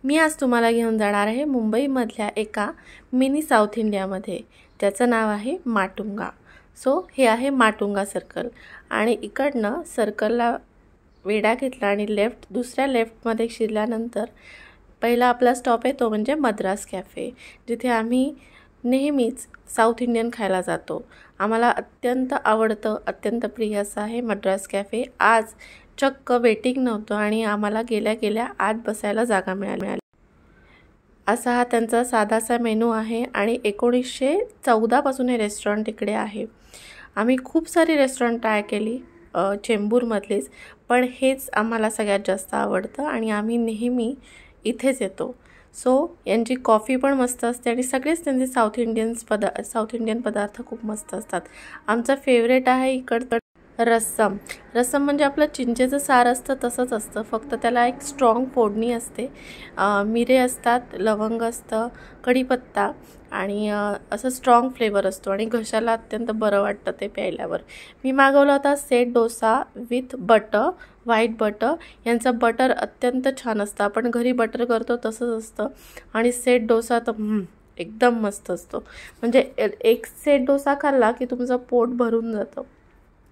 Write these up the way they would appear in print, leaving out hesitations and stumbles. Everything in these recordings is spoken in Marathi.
मी आज तुम्हाला घेऊन जाणार आहे मुंबईमधल्या एका मिनी साऊथ इंडियामध्ये, ज्याचं नाव आहे माटुंगा। सो हे आहे माटुंगा सर्कल आणि इकडनं सर्कलला वेढा घेतला आणि दुसऱ्या लेफ्टमध्ये शिरल्यानंतर पहिला आपला स्टॉप आहे तो म्हणजे मद्रास कॅफे, जिथे आम्ही नेहमीच साऊथ इंडियन खायला जातो। आम्हाला अत्यंत आवडतं, अत्यंत प्रिय असं आहे मद्रास कॅफे। आज चक्क वेटिंग नव्हतं आणि आम्हाला गेल्या गेल्या आत बसायला जागा मिळाली। असा हा त्यांचा साधासा मेनू आहे आणि 1914 पासून हे रेस्टॉरंट इकडे आहे। आम्ही खूप सारी रेस्टॉरंट ट्राय केली चेंबूरमधलीच, पण हेच आम्हाला सगळ्यात जास्त आवडतं आणि आम्ही नेहमी इथेच येतो। सो यांची कॉफी पण मस्त असते आणि सगळेच त्यांचे साऊथ इंडियन पदार्थ खूप मस्त असतात। आमचा फेवरेट आहे इकडचं रस्सम। रस्सम म्हणजे आपलं चिंचेचं सार असतं तसंच असतं, फक्त त्याला एक स्ट्रॉंग फोडणी असते। मिरे असतात, लवंग असतं, कढीपत्ता आणि असं स्ट्रॉंग फ्लेवर असतो आणि घशाला अत्यंत बरं वाटतं ते प्यायल्यावर। मी मागवला होता set dosa with butter, white butter. यांचं बटर अत्यंत छान असतं, आपण घरी बटर करतो तसंच असतं आणि सेट डोसा तर एकदम मस्त असतो। म्हणजे एक सेट डोसा खाल्ला की तुमचं पोट भरून जातं।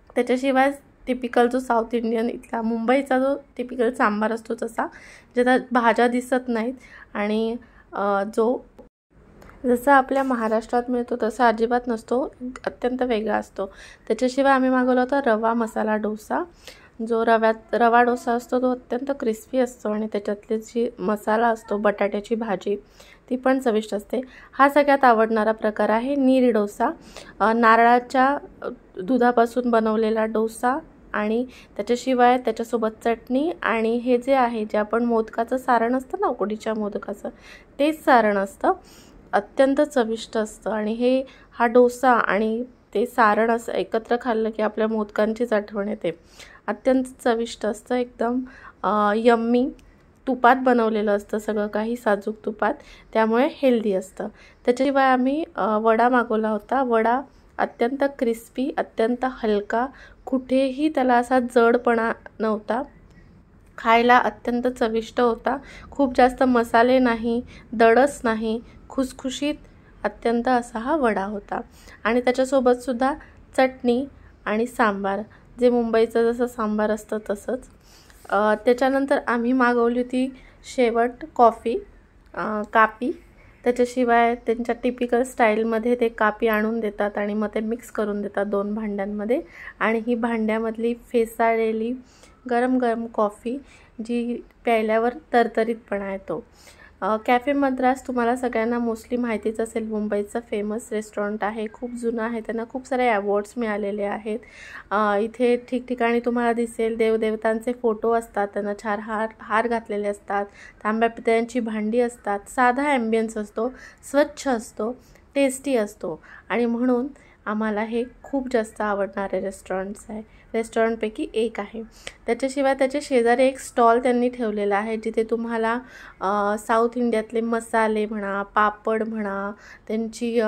त्याच्याशिवाय टिपिकल जो साऊथ इंडियन इथला मुंबईचा जो टिपिकल सांबार असतो तसा, ज्यात भाज्या दिसत नाहीत आणि जसं आपल्या महाराष्ट्रात मिळतो तसा अजिबात नसतो, अत्यंत वेगळा असतो। त्याच्याशिवाय आम्ही मागवला होता रवा मसाला डोसा। जो रवा डोसा असतो तो अत्यंत क्रिस्पी असतो आणि त्याच्यातले जी मसाला असतो, बटाट्याची भाजी, ती पण चविष्ट असते। हा सगळ्यात आवडणारा प्रकार आहे नीर डोसा। नारळाच्या दुधापासून बनवलेला डोसा आणि त्याच्याशिवाय त्याच्यासोबत चटणी आणि हे जे आहे जे आपण मोदकाचं सारण असतं ना, उकडीच्या मोदकाचं, तेच सारण असतं, अत्यंत चविष्ट असतं। आणि हा डोसा आणि ते सारण असं एकत्र खाल्लं की आपल्या मोदकांचीच आठवण येते। अत्यंत चविष्ट असतं, एकदम यम्मी। तुपात बनवलेलं असतं सगळं काही, साजूक तुपात, त्यामुळे हेल्दी असतं। त्याच्याशिवाय आम्ही वडा मागवला होता। वडा अत्यंत क्रिस्पी, अत्यंत हलका, कुठेही त्याला असा जडपणा नव्हता, खायला अत्यंत चविष्ट होता। खूप जास्त मसाले नाही, दडस नाही, खुसखुशीत अत्यंत असा हा वडा होता आणि त्याच्यासोबत सुद्धा चटणी आणि सांबार, जे मुंबईचं जसं सांबार असतं तसंच। त्याच्यानंतर आम्ही मागवली होती शेवट कॉफी, कापी। त्याच्याशिवाय त्यांच्या टिपिकल स्टाईलमध्ये ते कापी आणून देतात आणि मग ते मिक्स करून देतात 2 भांड्यांमध्ये आणि ही भांड्यामधली फेसाळलेली गरम गरम कॉफी, जी प्यायल्यावर तरतरीतपणा येतो। कॅफे मद्रास तुम्हाला सगळ्यांना मोस्टली माहितीच असेल, मुंबईचं फेमस रेस्टॉरंट आहे, खूप जुनं आहे, त्यांना खूप सारे अवॉर्ड्स मिळालेले आहेत। इथे ठिकठिकाणी तुम्हाला दिसेल देवदेवतांचे फोटो असतात, त्यांना हार घातलेले असतात, तांब्या पितळ्यांची भांडी असतात, साधा ॲम्बियन्स असतो, स्वच्छ असतो, टेस्टी असतो आणि म्हणून आम्हाला हे खूप जास्त आवडणारे रेस्टॉरंटपैकी एक आहे। त्याच्याशिवाय त्याच्या शेजारी एक स्टॉल त्यांनी ठेवलेला आहे, जिथे तुम्हाला साऊथ इंडियातले मसाले म्हणा, पापड म्हणा, त्यांची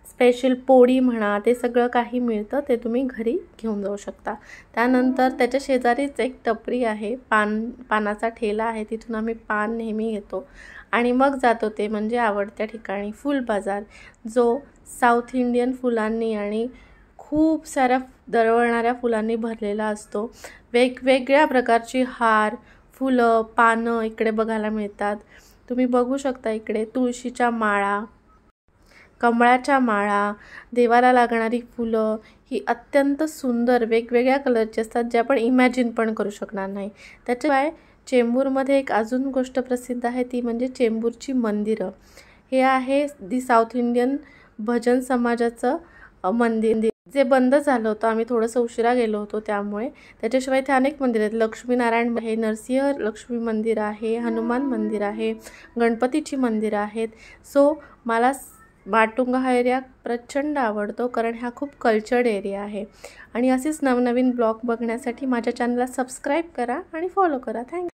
स्पेशल पोळी म्हणा, ते सगळं काही मिळतं, ते तुम्ही घरी घेऊन जाऊ शकता। त्यानंतर त्याच्या शेजारीच एक टपरी आहे, पानाचा ठेला आहे, तिथून आम्ही पान नेहमी घेतो आणि मग जातो ते म्हणजे आवडत्या ठिकाणी फुल बाजार, जो साऊथ इंडियन फुलांनी आणि खूप साऱ्या दरवळणाऱ्या फुलांनी भरलेला असतो। वेगवेगळ्या प्रकारची हार, फुलं, पानं इकडे बघायला मिळतात। तुम्ही बघू शकता इकडे तुळशीच्या माळा, कमळाच्या माळा, देवाला लागणारी फुलं, ही अत्यंत सुंदर वेगवेगळ्या कलरची असतात, जे आपण इमॅजिन पण करू शकणार नाही। त्याच्याशिवाय चेंबूरमध्ये एक अजून गोष्ट प्रसिद्ध आहे, ती म्हणजे चेंबूरची मंदिरं। हे आहे दी साऊथ इंडियन भजन समाजाचं मंदिर, जे बंद झालं होतं, आम्ही थोडंसं उशिरा गेलो होतो त्यामुळे। त्याच्याशिवाय इथे अनेक मंदिर आहेत, लक्ष्मीनारायण आहे, नरसिंह लक्ष्मी मंदिर आहे, हनुमान मंदिर आहे, गणपतीची मंदिरं आहेत। सो मला माटुंगा हा एरिया प्रचंड आवडतो, कारण हा खूप कल्चर्ड एरिया आहे आणि असेच नवनवीन ब्लॉग बघण्यासाठी माझ्या चॅनलला सबस्क्राईब करा आणि फॉलो करा। थँक्यू।